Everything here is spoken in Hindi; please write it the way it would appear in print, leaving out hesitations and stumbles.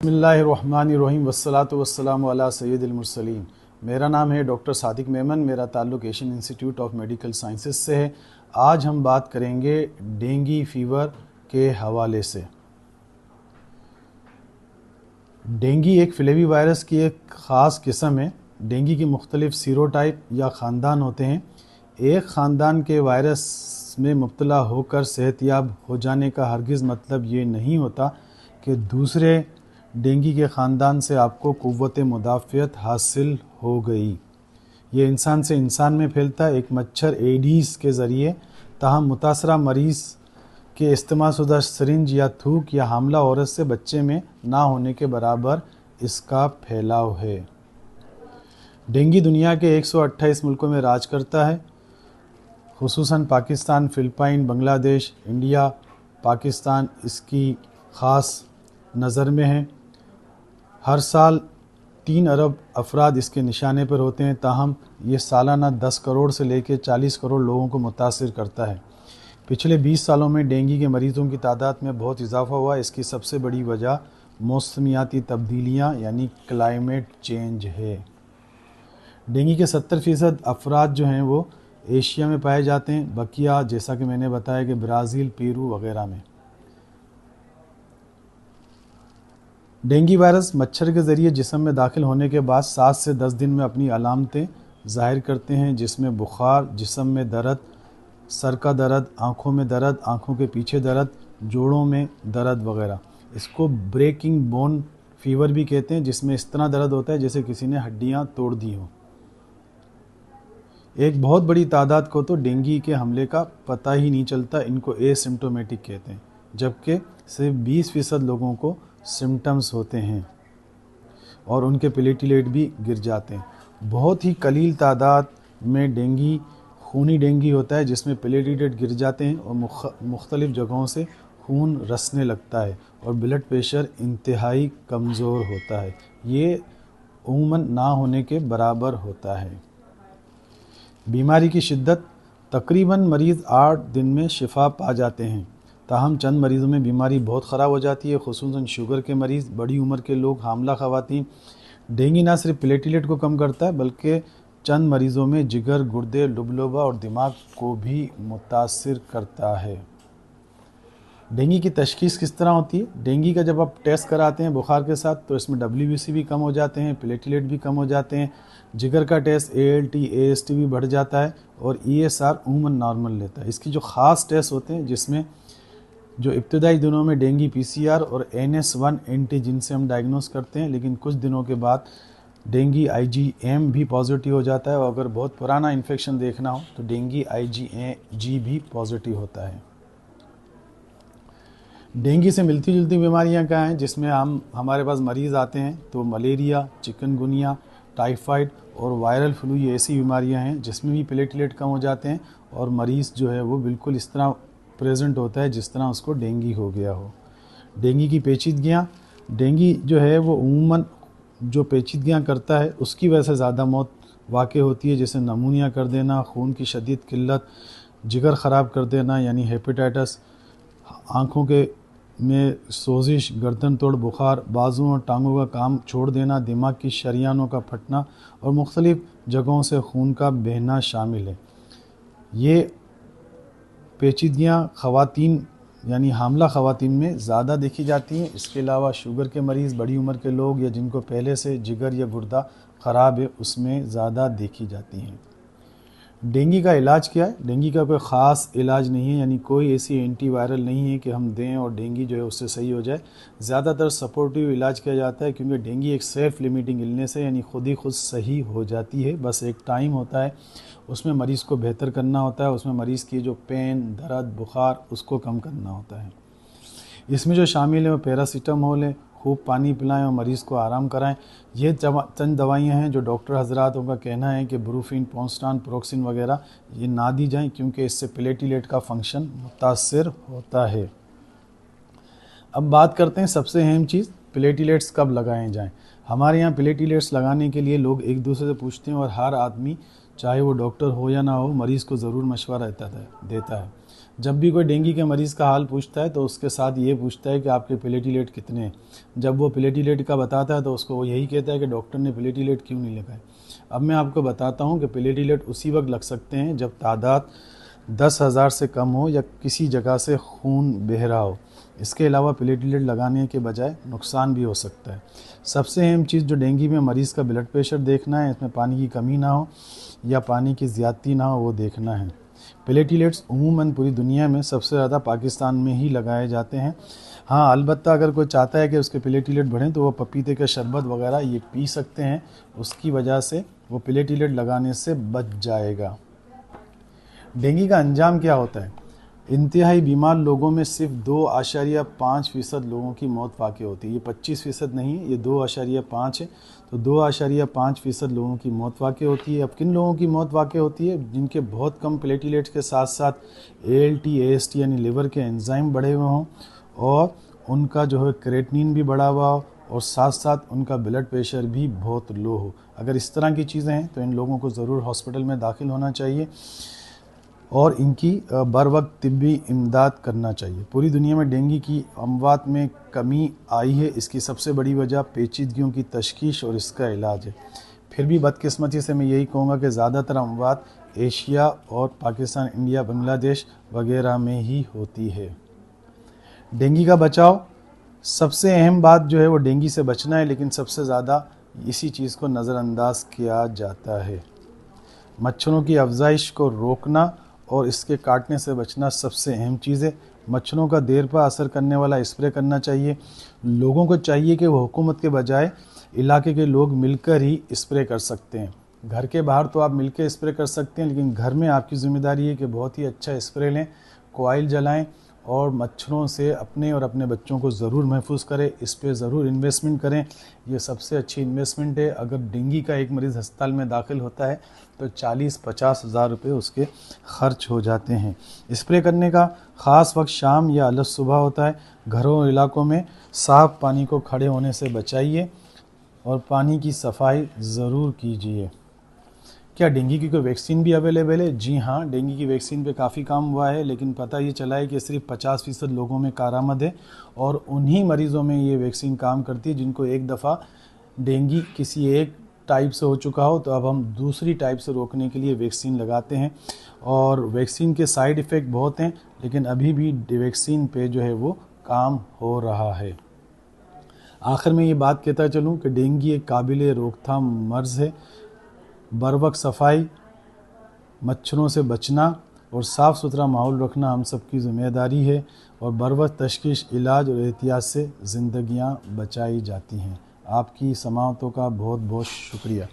बिस्मिल्लाहिर्रहमानिर्रहीम वस्सलातु वस्सलामु अला सय्यिदिल मुरसलीन। मेरा नाम है डॉक्टर सादिक मेमन। मेरा ताल्लुक़ Asian institute of medical sciences से है। आज हम बात करेंगे डेंगू फीवर के हवाले से। डेंगू एक फ्लेवी वायरस की एक ख़ास किस्म है। डेंगू की मुख्तलिफ सीरोटाइप या ख़ानदान होते हैं। एक ख़ानदान के वायरस में मुब्तला होकर सेहतयाब हो जाने का हरगिज़ मतलब ये नहीं होता कि दूसरे डेंगू के ख़ानदान से आपको क़ुव्वत मुदाफ़ियत हासिल हो गई। ये इंसान से इंसान में फैलता है, एक मच्छर एडीज़ के ज़रिए। ताहम मुतासरा मरीज़ के इस्तेमाल शुदा सरिंज या थूक या हामला औरत से बच्चे में ना होने के बराबर इसका फैलाव है। डेंगू दुनिया के 128 मुल्कों में राज करता है, खुसूसन पाकिस्तान, फ़िलिपाइन, बांग्लादेश, इंडिया, पाकिस्तान इसकी ख़ास नज़र में है। हर साल 3 अरब अफराद इसके निशाने पर होते हैं। ताहम ये सालाना 10 करोड़ से लेकर 40 करोड़ लोगों को मुतासिर करता है। पिछले 20 सालों में डेंगू के मरीज़ों की तादाद में बहुत इजाफा हुआ। इसकी सबसे बड़ी वजह मौसमियाती तब्दीलियाँ यानी क्लाइमेट चेंज है। डेंगू के 70% अफराद जो हैं वो एशिया में पाए जाते हैं, बकिया जैसा कि मैंने बताया कि ब्राज़ील, पेरू वगैरह में। डेंगू वायरस मच्छर के ज़रिए जिस्म में दाखिल होने के बाद 7 से 10 दिन में अपनी अलामतें ज़ाहिर करते हैं, जिसमें बुखार, जिस्म में दर्द, सर का दर्द, आँखों में दर्द, आँखों के पीछे दर्द, जोड़ों में दर्द वगैरह। इसको ब्रेकिंग बोन फीवर भी कहते हैं, जिसमें इस तरह दर्द होता है जैसे किसी ने हड्डियाँ तोड़ दी हों। एक बहुत बड़ी तादाद को तो डेंगू के हमले का पता ही नहीं चलता, इनको एसिम्प्टोमेटिक कहते हैं, जबकि सिर्फ 20% लोगों को सिम्टम्स होते हैं और उनके प्लेटलेट भी गिर जाते हैं। बहुत ही कलील तादाद में डेंगू खूनी डेंगू होता है, जिसमें प्लेटलेट गिर जाते हैं और मुख्तलिफ जगहों से खून रसने लगता है और ब्लड प्रेशर इंतहाई कमज़ोर होता है। ये उमूमन ना होने के बराबर होता है। बीमारी की शिद्दत तकरीबन मरीज़ 8 दिन में शिफा पा जाते हैं। ताहम चंद मरीज़ों में बीमारी बहुत ख़राब हो जाती है, खुसूसन शुगर के मरीज़, बड़ी उम्र के लोग, हामला ख़वातीन। डेंगू ना सिर्फ प्लेटलेट को कम करता है बल्कि चंद मरीज़ों में जिगर, गुर्दे, लुबलुबा और दिमाग को भी मुतासिर करता है। डेंगू की तशख़ीस किस तरह होती है? डेंगू का जब आप टेस्ट कराते हैं बुखार के साथ तो इसमें WBC भी कम हो जाते हैं, प्लेटलेट भी कम हो जाते हैं, जिगर का टेस्ट ALT, AST भी बढ़ जाता है और ESR उमूमन नॉर्मल लेता है। इसकी जो ख़ास टेस्ट होते हैं जिसमें जो इब्तदाई दिनों में डेंगू PCR और NS1 एंटीजन से हम डायग्नोस करते हैं, लेकिन कुछ दिनों के बाद डेंगू IgM भी पॉजिटिव हो जाता है और अगर बहुत पुराना इन्फेक्शन देखना हो तो डेंगू IgG भी पॉजिटिव होता है। डेंगू से मिलती जुलती बीमारियां क्या हैं जिसमें हमारे पास मरीज़ आते हैं? तो मलेरिया, चिकनगुनिया, टाइफाइड और वायरल फ्लू, ये ऐसी बीमारियां हैं जिसमें भी प्लेटलेट कम हो जाते हैं और मरीज़ जो है वो बिल्कुल इस तरह प्रेजेंट होता है जिस तरह उसको डेंगू हो गया हो। डेंगू की पेचीदगियाँ, डेंगू जो है वो उमूमन जो पेचीदगियाँ करता है उसकी वजह से ज़्यादा मौत वाक़ई होती है, जैसे नमूनिया कर देना, खून की शदीद किल्लत, जिगर ख़राब कर देना यानी हेपेटाइटिस, आँखों के में सोजिश, गर्दन तोड़ बुखार, बाजुओं और टांगों का काम छोड़ देना, दिमाग की शरियानों का फटना और मुख्तलिफ जगहों से खून का बहना शामिल है। ये पेचीदगियाँ ख़वातीन यानी हामला ख़वातीन में ज़्यादा देखी जाती हैं। इसके अलावा शुगर के मरीज़, बड़ी उम्र के लोग या जिनको पहले से जिगर या गुर्दा ख़राब है उसमें ज़्यादा देखी जाती हैं। डेंगू का इलाज क्या है? डेंगू का कोई ख़ास इलाज नहीं है, यानी कोई ऐसी एंटीवायरल नहीं है कि हम दें और डेंगू जो है उससे सही हो जाए। ज़्यादातर सपोर्टिव इलाज किया जाता है क्योंकि डेंगू एक सेल्फ लिमिटिंग इलनेस है, यानी खुद ही खुद सही हो जाती है। बस एक टाइम होता है, उसमें मरीज़ को बेहतर करना होता है, उसमें मरीज़ की जो पेन, दर्द, बुखार उसको कम करना होता है। इसमें जो शामिल है वो पैरासीटामोल है। खूब पानी पिलाएं और मरीज़ को आराम कराएं। ये चंद दवाइयाँ हैं जो डॉक्टर हजरातों का कहना है कि ब्रूफिन, पोंस्टान, प्रोक्सिन वगैरह ये ना दी जाएं क्योंकि इससे प्लेटलेट का फंक्शन मुतासर होता है। अब बात करते हैं सबसे अहम चीज़, प्लेटलेट्स कब लगाए जाएं। हमारे यहाँ प्लेटलेट्स लगाने के लिए लोग एक दूसरे से पूछते हैं और हर आदमी चाहे वो डॉक्टर हो या ना हो मरीज़ को ज़रूर मशवरा देता है। जब भी कोई डेंगू के मरीज़ का हाल पूछता है तो उसके साथ ये पूछता है कि आपके प्लेटिलेट कितने हैं। जब वो प्लेटिलेट का बताता है तो उसको वो यही कहता है कि डॉक्टर ने प्लेटिलेट क्यों नहीं लगाए। अब मैं आपको बताता हूँ कि प्लेटिलेट उसी वक्त लग सकते हैं जब तादाद 10,000 से कम हो या किसी जगह से खून बह रहा हो। इसके अलावा प्लेटिलेट लगाने के बजाय नुकसान भी हो सकता है। सबसे अहम चीज़ जो डेंगू में मरीज़ का ब्लड प्रेशर देखना है, इसमें पानी की कमी ना हो या पानी की ज़्यादती ना हो, वो देखना है। प्लेटिलेट्स उमूमन पूरी दुनिया में सबसे ज़्यादा पाकिस्तान में ही लगाए जाते हैं। हाँ, अलबत्ता अगर कोई चाहता है कि उसके प्लेटिलेट बढ़ें तो वो पपीते के शरबत वगैरह ये पी सकते हैं, उसकी वजह से वो प्लेटिलेट लगाने से बच जाएगा। डेंगू का अंजाम क्या होता है? इंतहाई बीमार लोगों में सिर्फ 2.5% लोगों की मौत वाक़ई होती है। ये 25% नहीं है, ये 2.5 है। तो 2.5% लोगों की मौत वाक़ई होती है। अब किन लोगों की मौत वाक़ई होती है? जिनके बहुत कम प्लेटिलेट्स के साथ साथ ALT AST यानी लिवर के एंजाइम बढ़े हुए हों और उनका जो है क्रेटिनिन भी बढ़ा हुआ हो और साथ साथ उनका ब्लड प्रेशर भी बहुत लो हो। अगर इस तरह की चीज़ें हैं तो इन लोगों को ज़रूर हॉस्पिटल में दाखिल होना चाहिए और इनकी बर वक्त तिब्बी इमदाद करना चाहिए। पूरी दुनिया में डेंगू की अमवात में कमी आई है। इसकी सबसे बड़ी वजह पेचीदगियों की तशखीस और इसका इलाज है। फिर भी बदकिस्मती से मैं यही कहूँगा कि ज़्यादातर अमवात एशिया और पाकिस्तान, इंडिया, बांग्लादेश वगैरह में ही होती है। डेंगू का बचाव, सबसे अहम बात जो है वो डेंगू से बचना है, लेकिन सबसे ज़्यादा इसी चीज़ को नज़रअंदाज किया जाता है। मच्छरों की अफजाइश को रोकना और इसके काटने से बचना सबसे अहम चीज़ है। मच्छरों का देर पर असर करने वाला स्प्रे करना चाहिए। लोगों को चाहिए कि वो हुकूमत के बजाय इलाके के लोग मिलकर ही स्प्रे कर सकते हैं। घर के बाहर तो आप मिलकर स्प्रे कर सकते हैं, लेकिन घर में आपकी ज़िम्मेदारी है कि बहुत ही अच्छा स्प्रे लें, कोयल जलाएं और मच्छरों से अपने और अपने बच्चों को ज़रूर महफूज करें। इस पर ज़रूर इन्वेस्टमेंट करें, ये सबसे अच्छी इन्वेस्टमेंट है। अगर डेंगू का एक मरीज़ अस्पताल में दाखिल होता है तो 40-50 हज़ार रुपये उसके खर्च हो जाते हैं। स्प्रे करने का ख़ास वक्त शाम या अलग सुबह होता है। घरों और इलाकों में साफ़ पानी को खड़े होने से बचाइए और पानी की सफाई ज़रूर कीजिए। क्या डेंगू की कोई वैक्सीन भी अवेलेबल है? जी हाँ, डेंगू की वैक्सीन पे काफ़ी काम हुआ है, लेकिन पता ये चला है कि सिर्फ 50% लोगों में कारामद है और उन्हीं मरीज़ों में ये वैक्सीन काम करती है जिनको एक दफ़ा डेंगू किसी एक टाइप से हो चुका हो। तो अब हम दूसरी टाइप से रोकने के लिए वैक्सीन लगाते हैं और वैक्सीन के साइड इफ़ेक्ट बहुत हैं, लेकिन अभी भी वैक्सीन पे जो है वो काम हो रहा है। आखिर में ये बात कहता चलूँ कि डेंगू एक काबिल रोकथाम मर्ज़ है। बर वक्त सफाई, मच्छरों से बचना और साफ़ सुथरा माहौल रखना हम सब की ज़िम्मेदारी है और बर वक्त तशख़ीस, इलाज और एहतियात से ज़िंदगियां बचाई जाती हैं। आपकी समाअतों का बहुत बहुत शुक्रिया।